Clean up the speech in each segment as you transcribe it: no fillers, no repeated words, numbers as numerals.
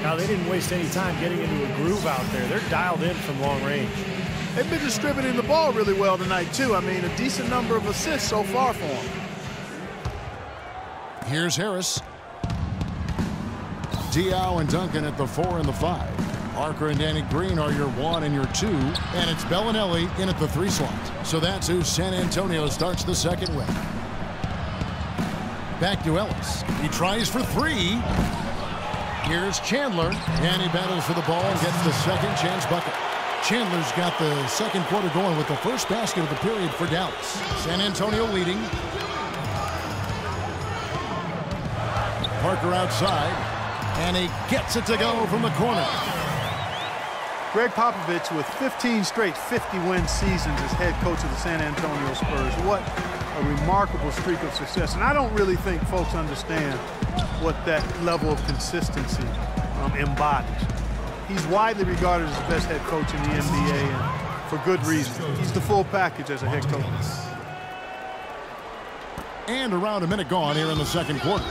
Now, they didn't waste any time getting into a groove out there. They're dialed in from long range. They've been distributing the ball really well tonight, too. I mean, a decent number of assists so far for them. Here's Harris. Diao and Duncan at the 4 and the 5. Parker and Danny Green are your 1 and your 2. And it's Bellinelli in at the 3 slot. So that's who San Antonio starts the second with. Back to Ellis. He tries for 3. Here's Chandler. And he battles for the ball and gets the second chance bucket. Chandler's got the second quarter going with the first basket of the period for Dallas. San Antonio leading. Parker outside. And he gets it to go from the corner. Greg Popovich with 15 straight 50-win seasons as head coach of the San Antonio Spurs. What a remarkable streak of success. And I don't really think folks understand what that level of consistency embodies. He's widely regarded as the best head coach in the NBA, and for good reason. He's the full package as a head coach. And around a minute gone here in the second quarter.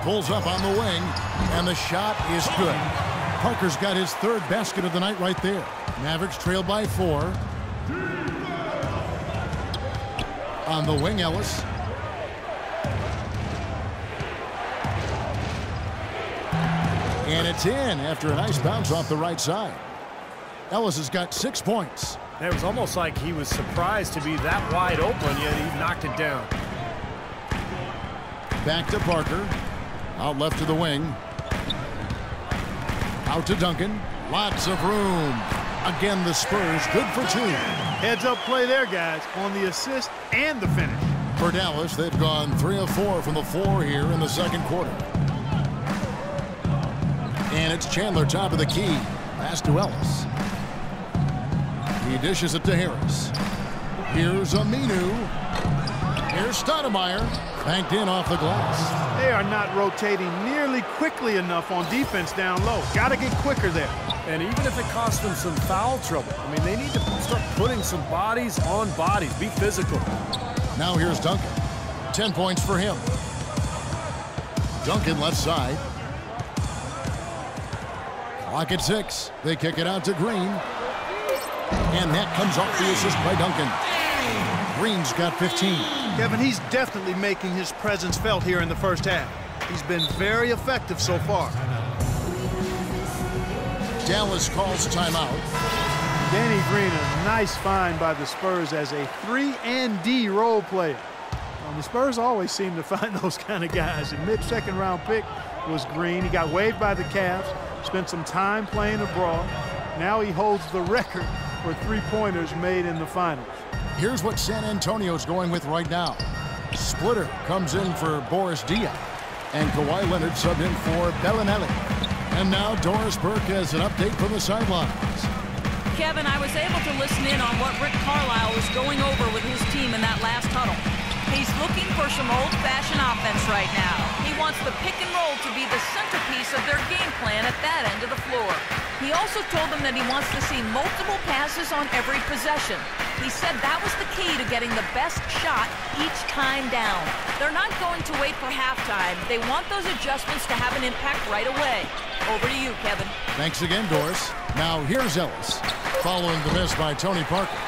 Pulls up on the wing, and the shot is good. Parker's got his 3rd basket of the night right there. Mavericks trail by 4. On the wing, Ellis. And it's in after a nice bounce off the right side. Ellis has got 6 points. It was almost like he was surprised to be that wide open, yet he knocked it down. Back to Parker. Out left to the wing. Out to Duncan. Lots of room. Again, the Spurs good for 2. Heads-up play there, guys, on the assist and the finish. For Dallas, they've gone 3 of 4 from the floor here in the second quarter. And it's Chandler top of the key. Pass to Ellis. He dishes it to Harris. Here's Aminu. Here's Stoudemire. Banked in off the glass. They are not rotating nearly quickly enough on defense down low. Got to get quicker there. And even if it costs them some foul trouble, I mean, they need to start putting some bodies on bodies. Be physical. Now here's Duncan. 10 points for him. Duncan left side. Clock at 6. They kick it out to Green. And that comes off the assist by Duncan. Green's got 15. Kevin, he's definitely making his presence felt here in the first half. He's been very effective so far. Dallas calls timeout. Danny Green, a nice find by the Spurs as a 3-and-D role player. The Spurs always seem to find those kind of guys. A mid-second round pick was Green. He got waived by the Cavs, spent some time playing abroad. Now he holds the record for 3-pointers made in the finals. Here's what San Antonio's going with right now. Splitter comes in for Boris Diaw. And Kawhi Leonard subbed in for Bellinelli. And now Doris Burke has an update from the sidelines. Kevin, I was able to listen in on what Rick Carlisle was going over with his team in that last huddle. He's looking for some old-fashioned offense right now. He wants the pick and roll to be the centerpiece of their game plan at that end of the floor. He also told them that he wants to see multiple passes on every possession. He said that was the key to getting the best shot each time down. They're not going to wait for halftime. They want those adjustments to have an impact right away. Over to you, Kevin. Thanks again, Doris. Now here's Ellis, following the miss by Tony Parker.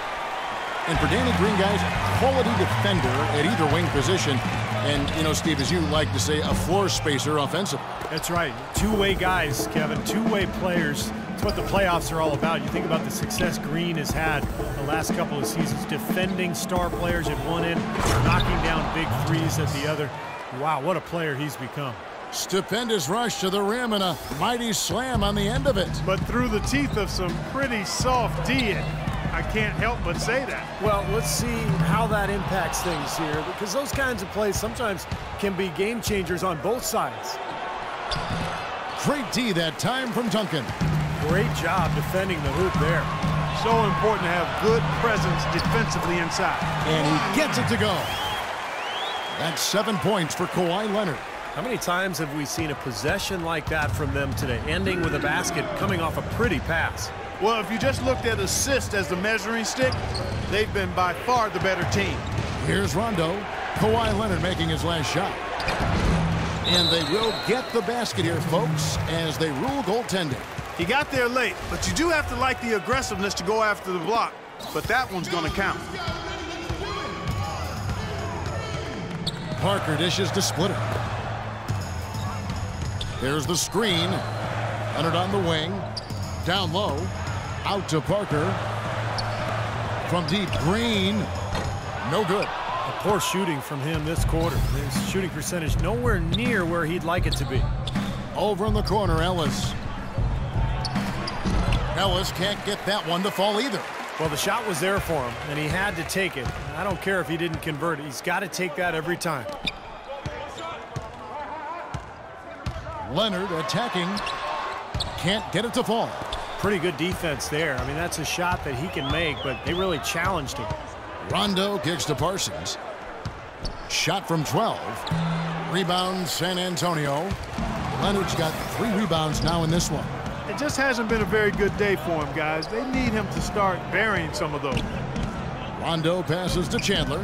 And for Danny Green, guys, quality defender at either wing position. And, you know, Steve, as you like to say, a floor spacer offensively. That's right. Two-way guys, Kevin. Two-way players. It's what the playoffs are all about. You think about the success Green has had the last couple of seasons, defending star players at one end, knocking down big threes at the other. Wow, what a player he's become. Stupendous rush to the rim and a mighty slam on the end of it. But through the teeth of some pretty soft D. I can't help but say that. Well, let's see how that impacts things here, because those kinds of plays sometimes can be game changers on both sides. Great D that time from Duncan. Great job defending the hoop there. So important to have good presence defensively inside. And he gets it to go. That's 7 points for Kawhi Leonard. How many times have we seen a possession like that from them today, ending with a basket coming off a pretty pass? Well, if you just looked at assist as the measuring stick, they've been by far the better team. Here's Rondo. Kawhi Leonard making his last shot. And they will get the basket here, folks, as they rule goaltending. He got there late, but you do have to like the aggressiveness to go after the block. But that one's going to count. Parker dishes to Splitter. There's the screen. Leonard on the wing. Down low. Out to Parker. From deep, Green. No good. A poor shooting from him this quarter. His shooting percentage nowhere near where he'd like it to be. Over in the corner, Ellis. Ellis can't get that one to fall either. Well, the shot was there for him, and he had to take it. I don't care if he didn't convert it. He's got to take that every time. Leonard attacking. Can't get it to fall. Pretty good defense there. I mean, that's a shot that he can make, but they really challenged him. Rondo kicks to Parsons. Shot from 12. Rebound, San Antonio. Leonard's got 3 rebounds now in this one. It just hasn't been a very good day for him, guys. They need him to start burying some of those. Rondo passes to Chandler.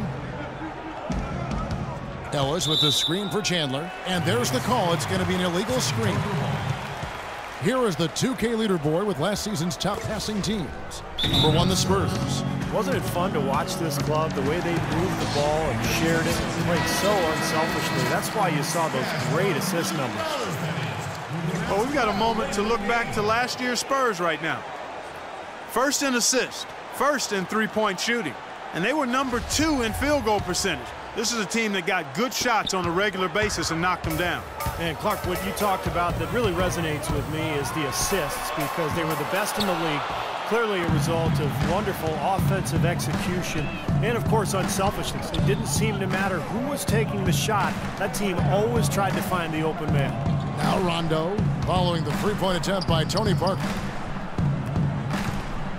Ellis with the screen for Chandler. And there's the call. It's going to be an illegal screen. Here is the 2K leaderboard with last season's top passing teams. Number 1, the Spurs. Wasn't it fun to watch this club, the way they moved the ball and shared it, played so unselfishly? That's why you saw those great assist numbers. Well, we've got a moment to look back to last year's Spurs right now. First in assists, first in three-point shooting, and they were number 2 in field goal percentage. This is a team that got good shots on a regular basis and knocked them down. And Clark, what you talked about that really resonates with me is the assists, because they were the best in the league. Clearly a result of wonderful offensive execution and, of course, unselfishness. It didn't seem to matter who was taking the shot. That team always tried to find the open man. Now Rondo following the three-point attempt by Tony Parker.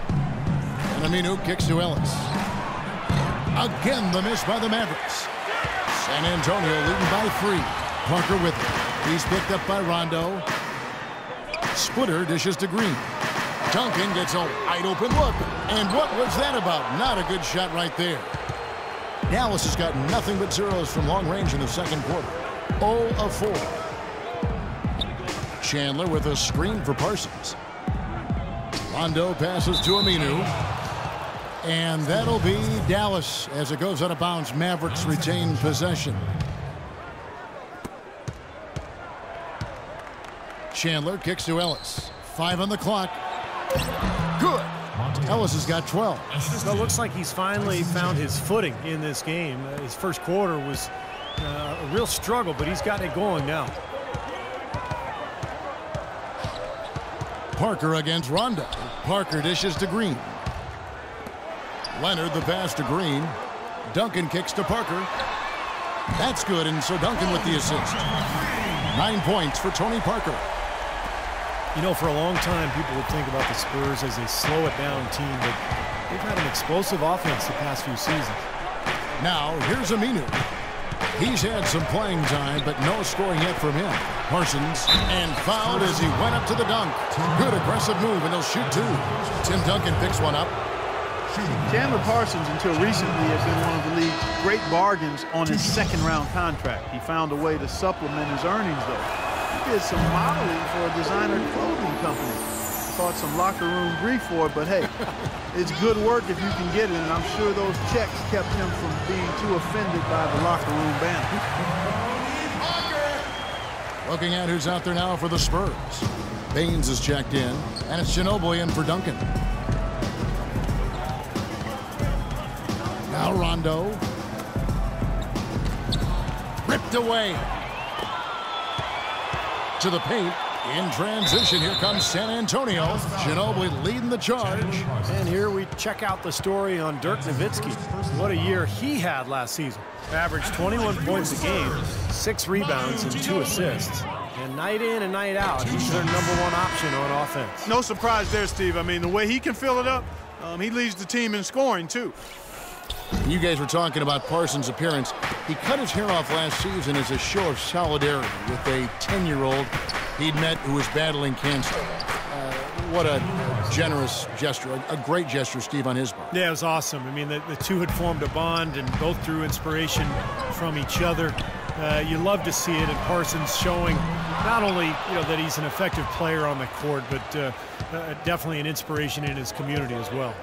And Aminu kicks to Ellis. Again, the miss by the Mavericks. San Antonio leading by 3. Parker with it. He's picked up by Rondo. Splitter dishes to Green. Duncan gets a wide open look. And what was that about? Not a good shot right there. Dallas has got nothing but zeros from long range in the second quarter. 0 of 4. Chandler with a screen for Parsons. Rondo passes to Aminu. And that'll be Dallas as it goes out of bounds. Mavericks retain possession. Chandler kicks to Ellis. 5 on the clock. Good. Ellis has got 12. So it looks like he's finally found his footing in this game. His first quarter was a real struggle, but he's got it going now. Parker against Rondo. Parker dishes to Green. Leonard the pass to Green. Duncan kicks to Parker. That's good, and so Duncan with the assist. 9 points for Tony Parker. You know, for a long time, people would think about the Spurs as a slow-it-down team, but they've had an explosive offense the past few seasons. Now, here's Aminu. He's had some playing time, but no scoring yet from him. Parsons, and fouled as he went up to the dunk. Good aggressive move, and he'll shoot 2. Tim Duncan picks one up. Chandler Parsons, until recently, has been one of the league's great bargains on his second-round contract. He found a way to supplement his earnings, though. He did some modeling for a designer clothing company. Caught some locker room grief for it, but hey, it's good work if you can get it, and I'm sure those checks kept him from being too offended by the locker room banner. Looking at who's out there now for the Spurs. Baines is checked in, and it's Ginobili in for Duncan. Now Rondo. Ripped away. To the paint. In transition, here comes San Antonio. Ginobili leading the charge. And here we check out the story on Dirk Nowitzki. What a year he had last season. Averaged 21 points a game, 6 rebounds, and 2 assists. And night in and night out, he's their #1 option on offense. No surprise there, Steve. I mean, the way he can fill it up, he leads the team in scoring, too. You guys were talking about Parsons' appearance. He cut his hair off last season as a show of solidarity with a 10-year-old he'd met who was battling cancer. what a generous gesture, a great gesture, Steve, on his part. Yeah, it was awesome. I mean, the two had formed a bond and both drew inspiration from each other. You love to see it, and Parsons showing not only that he's an effective player on the court, but definitely an inspiration in his community as well.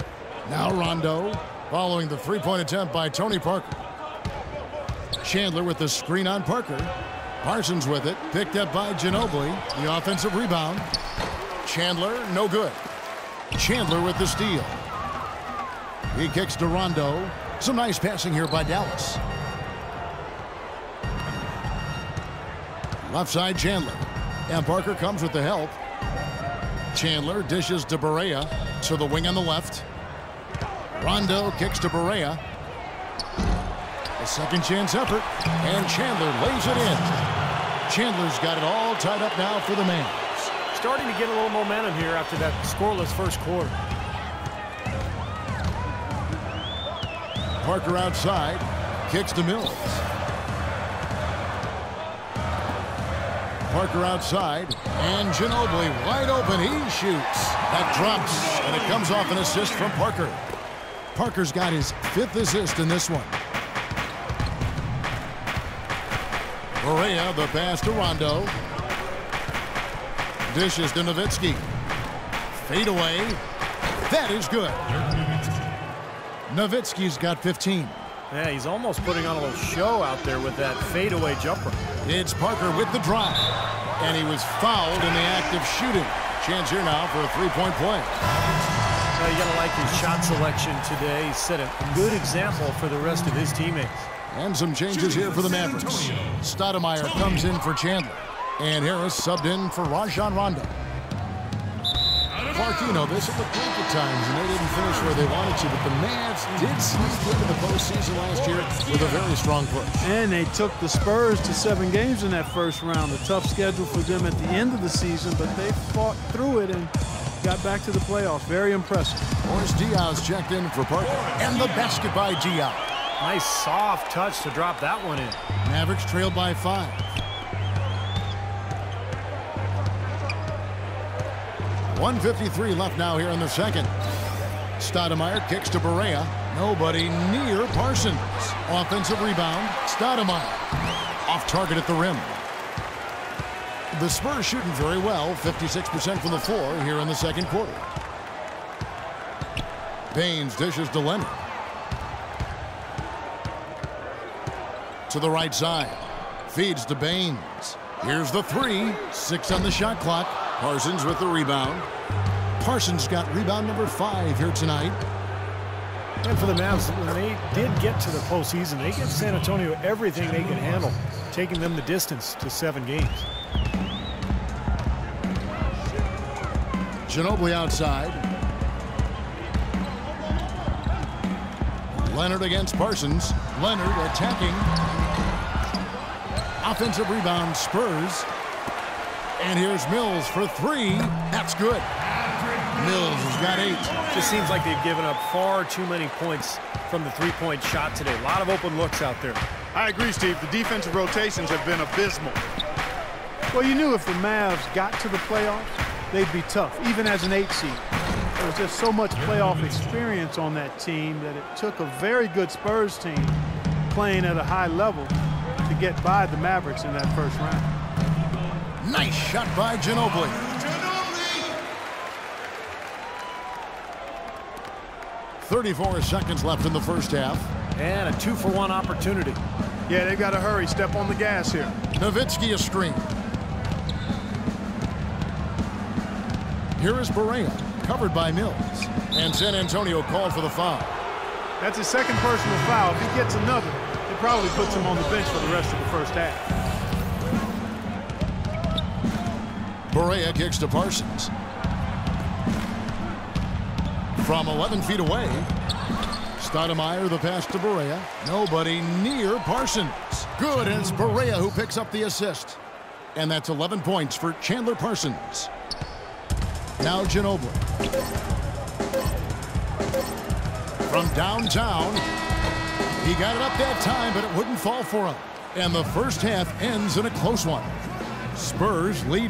Now Rondo following the three-point attempt by Tony Parker. Chandler with the screen on Parker. Parsons with it, picked up by Ginobili. The offensive rebound. Chandler, no good. Chandler with the steal. He kicks to Rondo. Some nice passing here by Dallas. Left side, Chandler. And Parker comes with the help. Chandler dishes to Barea to the wing on the left. Rondo kicks to Barea. A second chance effort, and Chandler lays it in. Chandler's got it all tied up now for the Mavs. Starting to get a little momentum here after that scoreless first quarter. Parker outside, kicks to Mills. Parker outside, and Ginobili wide open. He shoots. That drops, and it comes off an assist from Parker. Parker's got his 5th assist in this one. Barea, the pass to Rondo. Dishes to Nowitzki. Fade away. That is good. Nowitzki's got 15. Yeah, he's almost putting on a little show out there with that fadeaway jumper. It's Parker with the drive. And he was fouled in the act of shooting. Chance here now for a three-point play. Well, you got to like his shot selection today. He set a good example for the rest of his teamites. And some changes here for the Mavericks. Stoudemire comes in for Chandler. And Harris subbed in for Rajon Rondo. Clark, this at the perfect times, and they didn't finish where they wanted to, but the Mavs did sneak into the postseason last year with a very strong push. And they took the Spurs to 7 games in that first round. A tough schedule for them at the end of the season, but they fought through it and got back to the playoffs. Very impressive. Boris Diaz checked in for Parker. And the basket by Diaz. Nice soft touch to drop that one in. Mavericks trailed by 5. .153 left now here in the second. Stoudemire kicks to Barea. Nobody near Parsons. Offensive rebound. Stoudemire. Off target at the rim. The Spurs shooting very well. 56% from the floor here in the second quarter. Baines dishes to Leonard. To the right side. Feeds to Baines. Here's the 3. 6 on the shot clock. Parsons with the rebound. Parsons got rebound number 5 here tonight. And for the Mavs, when they did get to the postseason, they give San Antonio everything they can handle, taking them the distance to 7 games. Ginobili outside. Leonard against Parsons. Leonard attacking. Offensive rebound, Spurs. And here's Mills for 3. That's good. Mills has got 8. Just seems like they've given up far too many points from the three-point shot today. A lot of open looks out there. I agree, Steve. The defensive rotations have been abysmal. Well, you knew if the Mavs got to the playoffs, they'd be tough, even as an 8 seed. There was just so much playoff experience on that team that it took a very good Spurs team playing at a high level to get by the Mavericks in that first round. Nice shot by Ginobili. 34 seconds left in the first half. And a 2-for-1 opportunity. Yeah, they've got to hurry. Step on the gas here. Nowitzki a screen. Here is Barea, covered by Mills. And San Antonio called for the foul. That's his second personal foul. If he gets another, it probably puts him on the bench for the rest of the first half. Barea kicks to Parsons. From 11 feet away, Stoudemire the pass to Barea. Nobody near Parsons. Good, and it's Barea who picks up the assist. And that's 11 points for Chandler Parsons. Now Ginobili. From downtown, he got it up that time, but it wouldn't fall for him. And the first half ends in a close one. Spurs lead.